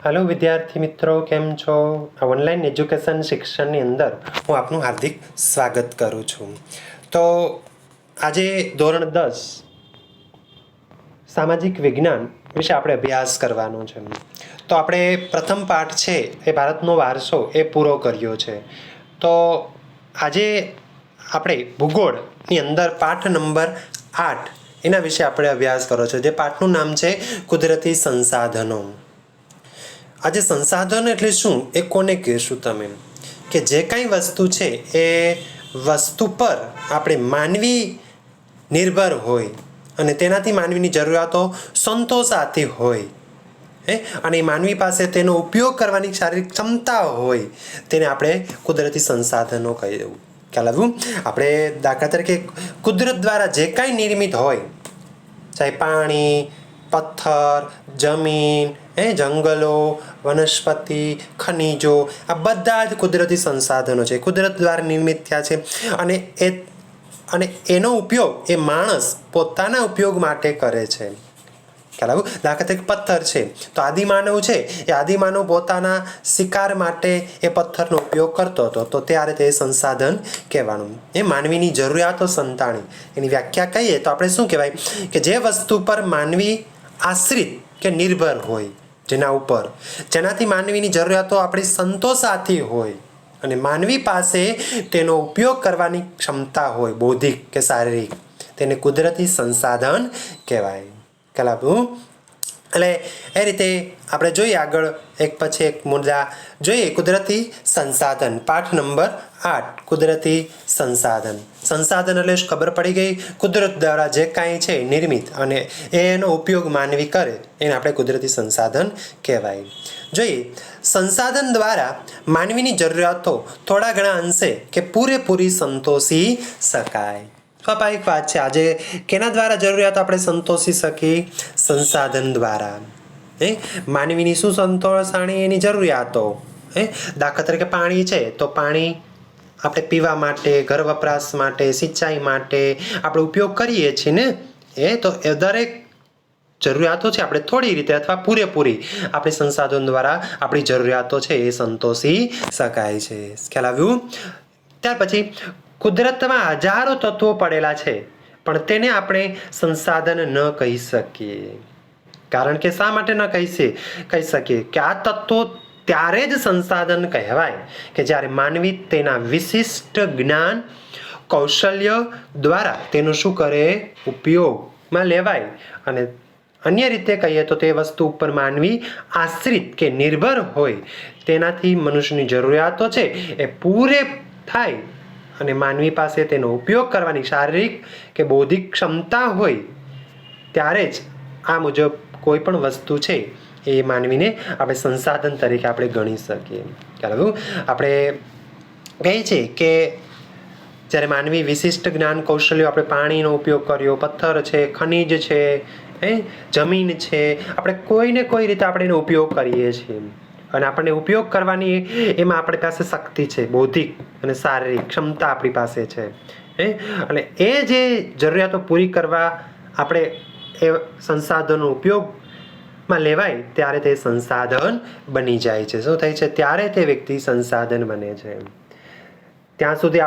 Hello विद्यार्थी मित्रों, केम छो? आ ऑनलाइन एज्युकेशन शिक्षणની અંદર હું આપનું હાર્દિક સ્વાગત કરું છું. તો આજે ધોરણ 10 સામાજિક વિજ્ઞાન વિશે આપણે અભ્યાસ કરવાનો છે. તો આપણે પ્રથમ પાઠ છે એ ભારતનો વારસો એ પૂરો કર્યો છે. તો આજે આપણે ભૂગોળની અંદર પાઠ નંબર 8 એના વિશે આપણે અભ્યાસ કરો છો. જે પાઠનું નામ છે કુદરતી સંસાધનો. આજે સંસાધન એટલે શું એ કોને કહેશું તમે? કે જે કાંઈ વસ્તુ છે એ વસ્તુ પર આપણે માનવી નિર્ભર હોય અને તેનાથી માનવીની જરૂરિયાતો સંતોષાતી હોય અને માનવી પાસે તેનો ઉપયોગ કરવાની શારીરિક ક્ષમતા હોય તેને આપણે કુદરતી સંસાધનો કહીએ. ખ્યાલ આવ્યું? આપણે દાખલા તરીકે કુદરત દ્વારા જે કાંઈ નિર્મિત હોય, ચાહે પાણી, પથ્થર, જમીન, જંગલો, વનસ્પતિ, ખનિજો, આ બધા જ કુદરતી સંસાધનો છે, કુદરત દ્વારા નિર્મિત થયા છે. અને એનો ઉપયોગ એ માણસ પોતાના ઉપયોગ માટે કરે છે. ખ્યાલ આવ્યું? દાખલા તરીકે પથ્થર છે તો આદિમાનવ છે એ આદિમાનવ પોતાના શિકાર માટે એ પથ્થરનો ઉપયોગ કરતો હતો, તો ત્યારે તે સંસાધન કહેવાનું. એ માનવીની જરૂરિયાતો સંતાણી એની વ્યાખ્યા કહીએ તો આપણે શું કહેવાય? કે જે વસ્તુ પર માનવી આશ્રિત કે નિર્ભર હોય, જેનાથી માનવીની જરૂરિયાતો આપણી સંતોષાતી હોય અને માનવી પાસે તેનો ઉપયોગ કરવાની ક્ષમતા હોય, બૌદ્ધિક કે શારીરિક, તેને કુદરતી સંસાધન કહેવાય. એટલે એ રીતે આપણે જોઈએ આગળ એક પછી એક મુદ્દા જોઈએ. કુદરતી સંસાધન, પાઠ નંબર 8 કુદરતી સંસાધન. સંસાધન એટલે ખબર પડી ગઈ, કુદરત દ્વારા જે કાંઈ છે નિર્મિત અને એનો ઉપયોગ માનવી કરે એને આપણે કુદરતી સંસાધન કહેવાય. જોઈએ, સંસાધન દ્વારા માનવીની જરૂરિયાતો થોડા ઘણા અંશે કે પૂરેપૂરી સંતોષી શકાય. સ્વાભાવિક વાત છે. આજે કેના દ્વારા જરૂરિયાતો આપણે સંતોષી શકીએ? સંસાધન દ્વારા. માનવીની શું સંતોષાણી એની જરૂરિયાતો? દાખલા તરીકે પાણી છે તો પાણી આપણે પીવા માટે, ઘર વપરાશ માટે, સિંચાઈ માટે આપણે ઉપયોગ કરીએ છીએ ને. તો એ દરેક જરૂરિયાતો છે આપણે થોડી રીતે અથવા પૂરેપૂરી આપણી સંસાધન દ્વારા આપણી જરૂરિયાતો છે એ સંતોષી શકાય છે. ખ્યાલ આવ્યું? ત્યાર પછી કુદરતમાં હજારો તત્વો પડેલા છે પણ તેને આપણે સંસાધન ન કહી શકીએ. કારણ કે શા માટે ન કહી શકીએ? કે આ તત્વો ત્યારે જ સંસાધન કહેવાય કે જ્યારે માનવી તેના વિશિષ્ટ જ્ઞાન કૌશલ્ય દ્વારા તેનું શું કરે? ઉપયોગમાં લેવાય. અને અન્ય રીતે કહીએ તો તે વસ્તુ ઉપર માનવી આશ્રિત કે નિર્ભર હોય, તેનાથી મનુષ્યની જરૂરિયાતો છે એ પૂરે થાય અને માનવી પાસે તેનો ઉપયોગ કરવાની શારીરિક કે બૌદ્ધિક ક્ષમતા હોય, ત્યારે જ આ મુજબ કોઈ પણ વસ્તુ છે એ માનવીને આપણે સંસાધન તરીકે આપણે ગણી શકીએ. ખ્યાલ આપણે કહીએ છીએ કે જ્યારે માનવી વિશિષ્ટ જ્ઞાન કૌશલ્યો, આપણે પાણીનો ઉપયોગ કર્યો, પથ્થર છે, ખનિજ છે, જમીન છે, આપણે કોઈને કોઈ રીતે આપણે એનો ઉપયોગ કરીએ છીએ અને આપણને ઉપયોગ કરવાની એમાં આપણી પાસે શક્તિ છે, બૌદ્ધિક અને શારીરિક ક્ષમતા આપણી પાસે છે. અને એ જે જરૂરિયાતો પૂરી કરવા આપણે એ સંસાધનનો ઉપયોગમાં લેવાય ત્યારે તે સંસાધન બની જાય છે. શું થાય છે? ત્યારે તે વ્યક્તિ સંસાધન બને છે. જ્યાં સુધી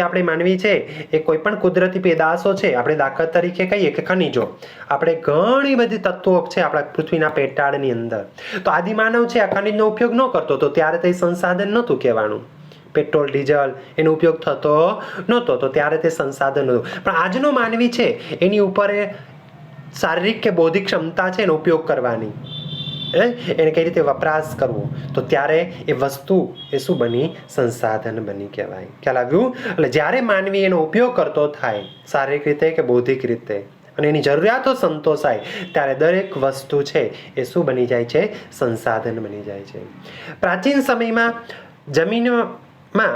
આપણે માનવી છે એ કોઈ પણ કુદરતી પેદાશો છે, આપણે દાખલા તરીકે કહીએ કે ખનિજો, આપણે ઘણી બધી તત્વો છે આપણા પૃથ્વીના પેટાળની અંદર, તો આદિમાનવ છે આ ખનિજનો ઉપયોગ ન કરતો તો ત્યારે તે સંસાધન નહોતું કહેવાનું. પેટ્રોલ, ડીઝલ એનો ઉપયોગ થતો નહોતો તો ત્યારે તે સંસાધન નહોતું. પણ આજનો માનવી છે એની ઉપર શારીરિક કે બૌદ્ધિક ક્ષમતા છે એનો ઉપયોગ કરવાની, એને કઈ રીતે વપરાશ કરવો, તો ત્યારે એ વસ્તુ એ શું બની? સંસાધન બની કહેવાય. ખ્યાલ આવ્યું? એટલે જ્યારે માનવી એનો ઉપયોગ કરતો થાય શારીરિક રીતે કે બૌદ્ધિક રીતે અને એની જરૂરિયાતો સંતોષાય ત્યારે દરેક વસ્તુ છે એ શું બની જાય છે? સંસાધન બની જાય છે. પ્રાચીન સમયમાં જમીનમાં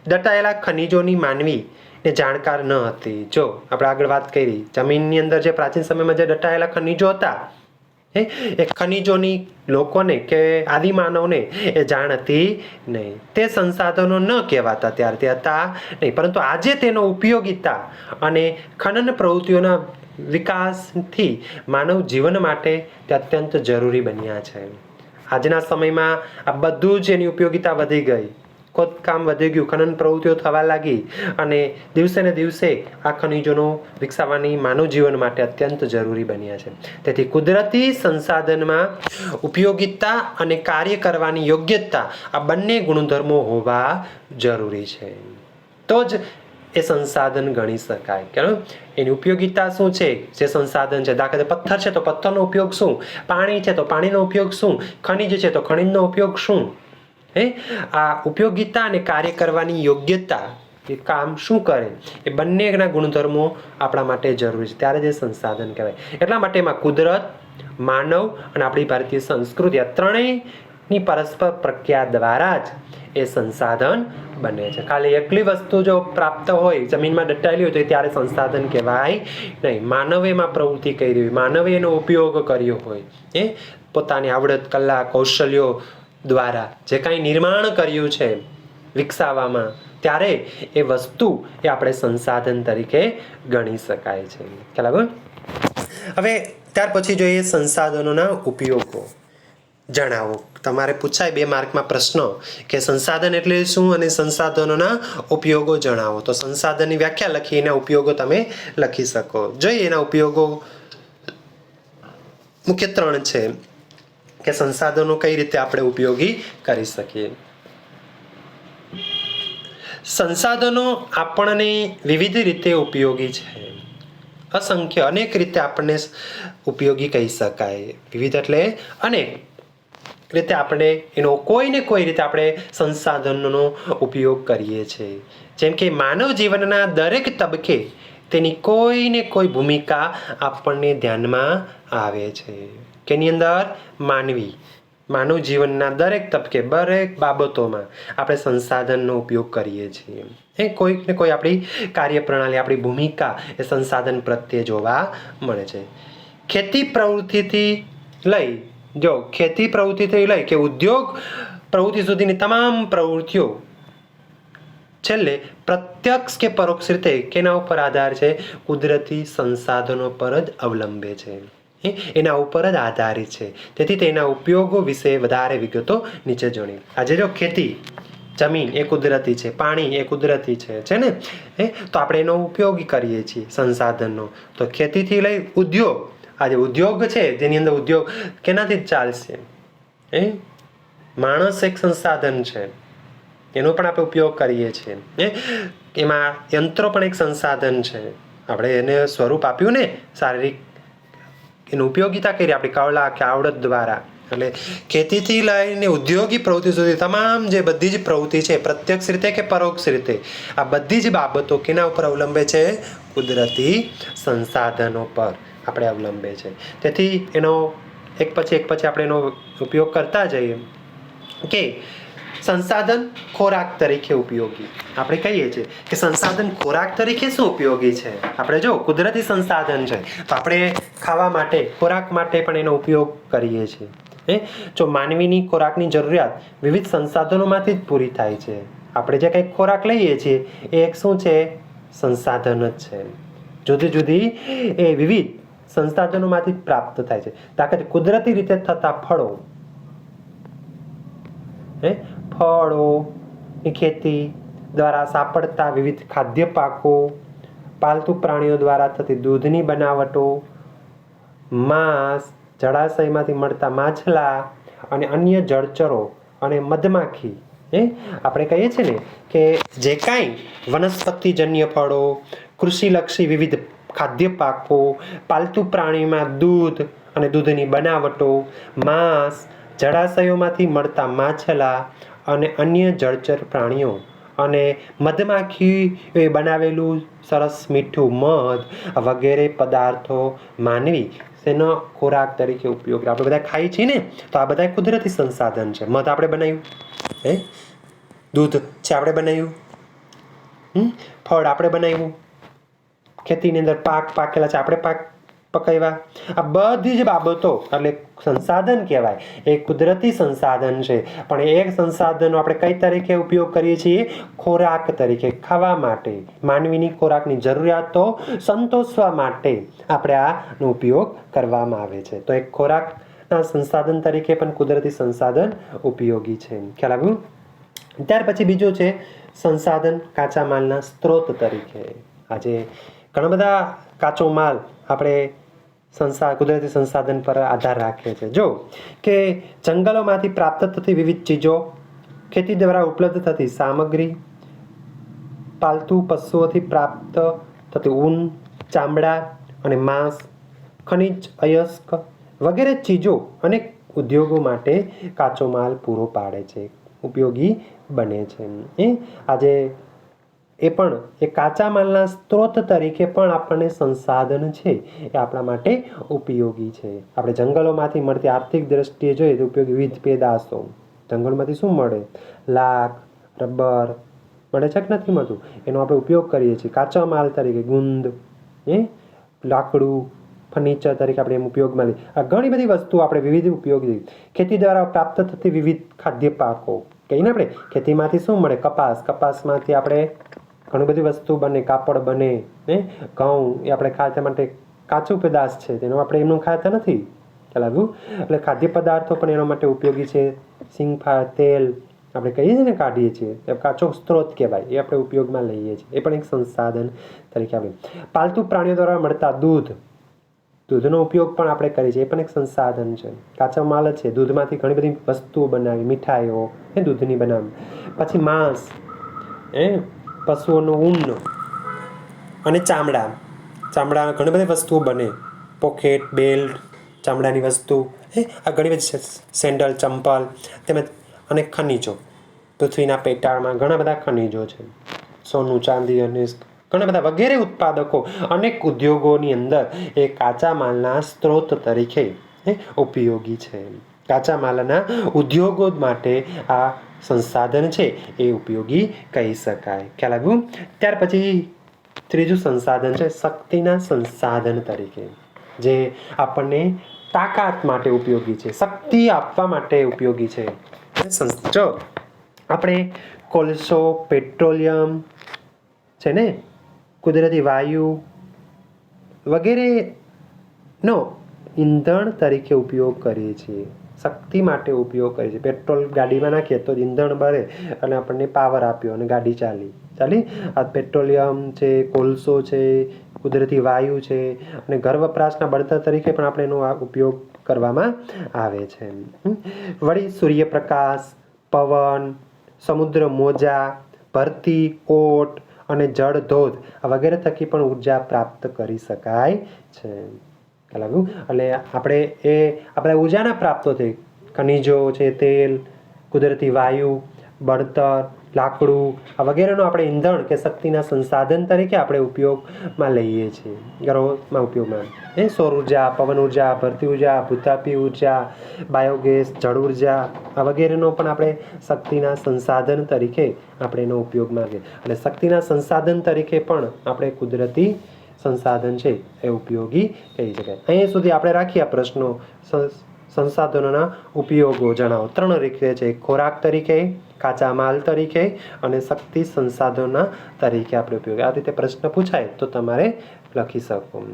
દટાયેલા ખનિજોની માનવીને જાણકાર ન હતી. જો આપણે આગળ વાત કરી, જમીનની અંદર જે પ્રાચીન સમયમાં જે દટાયેલા ખનિજો હતા એ ખનિજોની લોકોને કે આદિમાનવને એ જાણ હતી નહીં. તે સંસાધનો ન કહેવાતા ત્યારે, તે હતા નહીં. પરંતુ આજે તેનો ઉપયોગિતા અને ખનન પ્રવૃત્તિઓના વિકાસથી માનવ જીવન માટે તે અત્યંત જરૂરી બન્યા છે. આજના સમયમાં આ બધું જ એની ઉપયોગિતા વધી ગઈ, ખોદકામ વધી ગયું, ખનન પ્રવૃત્તિઓ થવા લાગી અને દિવસે ને દિવસે આ ખનિજોનો વિકસાવવાની માનવ જીવન માટે અત્યંત જરૂરી બન્યા છે. તેથી કુદરતી સંસાધનમાં ઉપયોગિતા અને કાર્ય કરવાની યોગ્યતા આ બંને ગુણધર્મો હોવા જરૂરી છે, તો જ એ સંસાધન ગણી શકાય. કેમ? એની ઉપયોગિતા શું છે, જે સંસાધન છે. દાખલા તરીકે પથ્થર છે તો પથ્થરનો ઉપયોગ શું, પાણી છે તો પાણીનો ઉપયોગ શું, ખનિજ છે તો ખનિજનો ઉપયોગ શું. આ ઉપયોગિતા અને કાર્ય કરવાની યોગ્યતા, એ કામ શું કરે, એ બંનેના ગુણધર્મો આપણા માટે જરૂરી છે, ત્યારે જે સંસાધન કહેવાય. એટલા માટે એમાં કુદરત, માનવ અને આપણી ભારતીય સંસ્કૃતિ, આ ત્રણેયની પરસ્પર પ્રક્રિયા દ્વારા જ એ સંસાધન બને છે. ખાલી એકલી વસ્તુ જો પ્રાપ્ત હોય, જમીનમાં દટાયેલી હોય, તો ત્યારે સંસાધન કહેવાય નહીં. માનવે એમાં પ્રવૃત્તિ કરી હોય, માનવે એનો ઉપયોગ કર્યો હોય, પોતાની આવડત, કલા, કૌશલ્યો દ્વારા જે કાંઈ નિર્માણ કર્યું છે વિકસાવવામાં, ત્યારે એ વસ્તુ એ આપણે સંસાધન તરીકે ગણી શકાય છે. ખ્યાલ આવ્યો? હવે ત્યાર પછી જોઈએ સંસાધનોના ઉપયોગો. જણાવો. તમારે પૂછાય 2 માર્કમાં પ્રશ્ન કે સંસાધન એટલે શું અને સંસાધનોના ઉપયોગો જણાવો. તો સંસાધનની વ્યાખ્યા લખી, એના ઉપયોગો તમે લખી શકો. જોઈએ એના ઉપયોગો મુખ્ય 3 છે કે સંસાધનો કઈ રીતે આપણે ઉપયોગી કરી શકીએ. સંસાધનો આપણને વિવિધ રીતે ઉપયોગી છે. અસંખ્ય, અનેક રીતે આપણને ઉપયોગી કહી શકાય. વિવિધ એટલે અનેક રીતે આપણે એનો કોઈ ને કોઈ રીતે આપણે સંસાધનોનો ઉપયોગ કરીએ છીએ. જેમ કે માનવ જીવનના દરેક તબક્કે તેની કોઈ ને કોઈ ભૂમિકા આપણને ધ્યાનમાં આવે છે. કેની અંદર? માનવ જીવનના દરેક તબક્કે, દરેક બાબતોમાં આપણે સંસાધનનો ઉપયોગ કરીએ છીએ. કોઈક ને કોઈ આપણી કાર્યપ્રણાલી, આપણી ભૂમિકા એ સંસાધન પ્રત્યે જોવા મળે છે. ખેતી પ્રવૃત્તિથી લઈ કે ઉદ્યોગ પ્રવૃત્તિ સુધીની તમામ પ્રવૃત્તિઓ છેલ્લે પ્રત્યક્ષ કે પરોક્ષ રીતે કેના ઉપર આધાર છે? કુદરતી સંસાધનો પર જ અવલંબે છે, એના ઉપર જ આધારિત છે. તેથી તેના ઉપયોગો વિશે વધારે વિગતો નીચે જોણી. આજે જો ખેતી, જમીન એ કુદરતી છે, પાણી એ કુદરતી છે ને, તો આપણે એનો ઉપયોગ કરીએ છીએ સંસાધનનો. તો ખેતીથી લઈ ઉદ્યોગ, આજે ઉદ્યોગ છે જેની અંદર ઉદ્યોગ કેનાથી જ ચાલશે? માણસ એક સંસાધન છે, એનો પણ આપણે ઉપયોગ કરીએ છીએ. એમાં યંત્રો પણ એક સંસાધન છે, આપણે એને સ્વરૂપ આપ્યું ને શારીરિક, એનો ઉપયોગિતા કરી આપણી કળા કે આવડત દ્વારા. એટલે ખેતીથી લઈને ઉદ્યોગી પ્રવૃત્તિ સુધી તમામ જે બધી જ પ્રવૃત્તિ છે, પ્રત્યક્ષ રીતે કે પરોક્ષ રીતે, આ બધી જ બાબતો કેના ઉપર અવલંબે છે? કુદરતી સંસાધનો પર આપણે અવલંબે છે. તેથી એનો એક પછી આપણે એનો ઉપયોગ કરતા જઈએ. કે સંસાધન ખોરાક તરીકે ઉપયોગી. આપણે કહીએ છીએ કે સંસાધન ખોરાક તરીકે શું ઉપયોગી છે? આપણે જો કુદરતી સંસાધન છે તો આપણે ખાવા માટે, ખોરાક માટે પણ એનો ઉપયોગ કરીએ છીએ. જો માનવીની ખોરાકની જરૂરિયાત વિવિધ સંસાધનોમાંથી જ પૂરી થાય છે. આપણે જે કંઈક ખોરાક લઈએ છીએ એ એક શું છે? સંસાધન જ છે. જુદી જુદી એ વિવિધ સંસાધનોમાંથી જ પ્રાપ્ત થાય છે. દાખલા કુદરતી રીતે થતા ફળોની ખેતી દ્વારા સાપડતા વિવિધ ખાદ્ય પાકો, પાલતુ પ્રાણીઓ દ્વારા થતી દૂધની બનાવટો, માંસ, જળાશયમાંથી મળતા માછલા અને અન્ય જળચરો અને મધમાખી, આપણે કહીએ છીએ ને કે જે કાંઈ વનસ્પતિજન્ય ફળો, કૃષિલક્ષી વિવિધ ખાદ્ય પાકો, પાલતુ પ્રાણીમાં દૂધ અને દૂધની બનાવટો, માંસ, જળાશયોમાંથી મળતા માછલા અને અન્ય જળચર પ્રાણીઓ અને મધમાખીએ બનાવેલું સરસ મીઠું મધ વગેરે પદાર્થો માનવી તેનો ખોરાક તરીકે ઉપયોગ, આપણે બધા ખાઈએ છીએ ને, તો આ બધા કુદરતી સંસાધન છે. મધ આપણે બનાવ્યું, દૂધ છે આપણે બનાવ્યું, ફળ આપણે બનાવ્યું, ખેતીની અંદર પાક પાકેલા છે આપણે પકાવ્યા. આ બધી જ બાબતો એટલે સંસાધન કહેવાય. એ કુદરતી સંસાધન છે, પણ એક સંસાધનો આપણે કઈ તરીકે ઉપયોગ કરીએ છીએ? ખોરાક તરીકે, ખાવા માટે, માનવીની ખોરાકની જરૂરિયાતો સંતોષવા માટે આપણે આનો ઉપયોગ કરવામાં આવે છે. તો એક ખોરાક સંસાધન તરીકે પણ કુદરતી સંસાધન ઉપયોગી છે. ખ્યાલ આવ્યું? ત્યાર પછી બીજું છે સંસાધન કાચા માલના સ્ત્રોત તરીકે. આજે ઘણા બધા કાચો માલ આપણે કુદરતી સંસાધન પર આધાર રાખે છે. જો કે જંગલોમાંથી પ્રાપ્ત થતી વિવિધ ચીજો, ખેતી દ્વારા ઉપલબ્ધ થતી સામગ્રી, પાલતુ પશુઓથી પ્રાપ્ત થતી ઊન, ચામડા અને માંસ, ખનિજ, અયસ્ક વગેરે ચીજો અનેક ઉદ્યોગો માટે કાચો માલ પૂરો પાડે છે, ઉપયોગી બને છે. આજે એ પણ એ કાચા માલના સ્ત્રોત તરીકે પણ આપણને સંસાધન છે એ આપણા માટે ઉપયોગી છે. આપણે જંગલોમાંથી મળતી આર્થિક દ્રષ્ટિએ જોઈએ તો ઉપયોગી વિવિધ પેદાશો. જંગલમાંથી શું મળે? લાખ, રબર મળે છે કે નથી મળતું? એનો આપણે ઉપયોગ કરીએ છીએ કાચા માલ તરીકે. ગુંદ, લાકડું, ફર્નિચર તરીકે આપણે એમ ઉપયોગમાં લઈએ. આ ઘણી બધી વસ્તુઓ આપણે વિવિધ ઉપયોગી. ખેતી દ્વારા પ્રાપ્ત થતી વિવિધ ખાદ્ય પાકો કહીને આપણે ખેતીમાંથી શું મળે? કપાસ. કપાસમાંથી આપણે ઘણી બધી વસ્તુ બને, કાપડ બને. ઘઉં એ આપણે ખાતા માટે કાચું પેદાશ છે, તેનો આપણે એમનું ખાતા નથી. ખ્યાલ આવ્યું? એટલે ખાદ્ય પદાર્થો પણ એના માટે ઉપયોગી છે. સિંગફા તેલ આપણે કહીએ છીએ ને, કાઢીએ છીએ, એ કાચો સ્ત્રોત કહેવાય, એ આપણે ઉપયોગમાં લઈએ છીએ, એ પણ એક સંસાધન તરીકે આવે. પાલતુ પ્રાણીઓ દ્વારા મળતા દૂધનો ઉપયોગ પણ આપણે કરીએ છીએ, એ પણ એક સંસાધન છે, કાચો માલ જ છે. દૂધમાંથી ઘણી બધી વસ્તુઓ બનાવી, મીઠાઈઓ દૂધની બનાવી. પછી માંસ, પશુઓનું ઊન અને ચામડા ઘણી બધી વસ્તુઓ બને. પોકેટ, બેલ્ટ, ચામડાની વસ્તુ, આ ઘણી બધી સેન્ડલ, ચંપલ, તેમજ અને ખનિજો. પૃથ્વીના પેટાળમાં ઘણા બધા ખનિજો છે. સોનું, ચાંદી અને ઘણા બધા વગેરે ઉત્પાદકો અનેક ઉદ્યોગોની અંદર એ કાચા માલના સ્ત્રોત તરીકે ઉપયોગી છે. કાચા માલના ઉદ્યોગો માટે આ સંસાધન છે એ ઉપયોગી કહી શકાય. ખ્યાલ આવ્યું? ત્યાર પછી ત્રીજું સંસાધન છે શક્તિના સંસાધન તરીકે, જે આપણને તાકાત માટે ઉપયોગી છે, શક્તિ આપવા માટે ઉપયોગી છે. જો આપણે કોલસો, પેટ્રોલિયમ છે ને, કુદરતી વાયુ વગેરેનો ઈંધણ તરીકે ઉપયોગ કરીએ છીએ, શક્તિ માટે ઉપયોગ કરીએ છીએ. પેટ્રોલ ગાડીમાં નાખીએ તો ઈંધણ બળે અને આપણને પાવર આપ્યો અને ગાડી ચાલી. આ પેટ્રોલિયમ છે, કોલસો છે, કુદરતી વાયુ છે અને ઘર વપરાશના બળતણ તરીકે પણ આપણે એનો ઉપયોગ કરવામાં આવે છે. વળી સૂર્યપ્રકાશ, પવન, સમુદ્ર મોજા, ભરતી, ઓટ અને જળ ધોધ વગેરે થકી પણ ઉર્જા પ્રાપ્ત કરી શકાય છે. એટલે આપણે ઉર્જાના પ્રાપ્તો થઈ, ખનિજો છે, તેલ, કુદરતી વાયુ, બળતર, લાકડું વગેરેનો આપણે ઈંધણ કે શક્તિના સંસાધન તરીકે આપણે ઉપયોગમાં લઈએ છીએ. ઘરોમાં ઉપયોગમાં સૌર ઉર્જા, પવન ઉર્જા, ભરતી ઉર્જા, ભૂતાપી ઉર્જા, બાયોગેસ, જળ ઉર્જા વગેરેનો પણ આપણે શક્તિના સંસાધન તરીકે આપણે એનો ઉપયોગમાં લઈએ. એટલે શક્તિના સંસાધન તરીકે પણ આપણે કુદરતી સંસાધન છે એ ઉપયોગી કહી શકાય. અહીંયા સુધી આપણે રાખીએ પ્રશ્નો. સંસાધનોના ઉપયોગો જણાવો. 3 રીતે છે: ખોરાક તરીકે, કાચા માલ તરીકે અને શક્તિ સંસાધનોના તરીકે આપણે ઉપયોગ. આ રીતે પ્રશ્ન પૂછાય તો તમારે લખી શકો.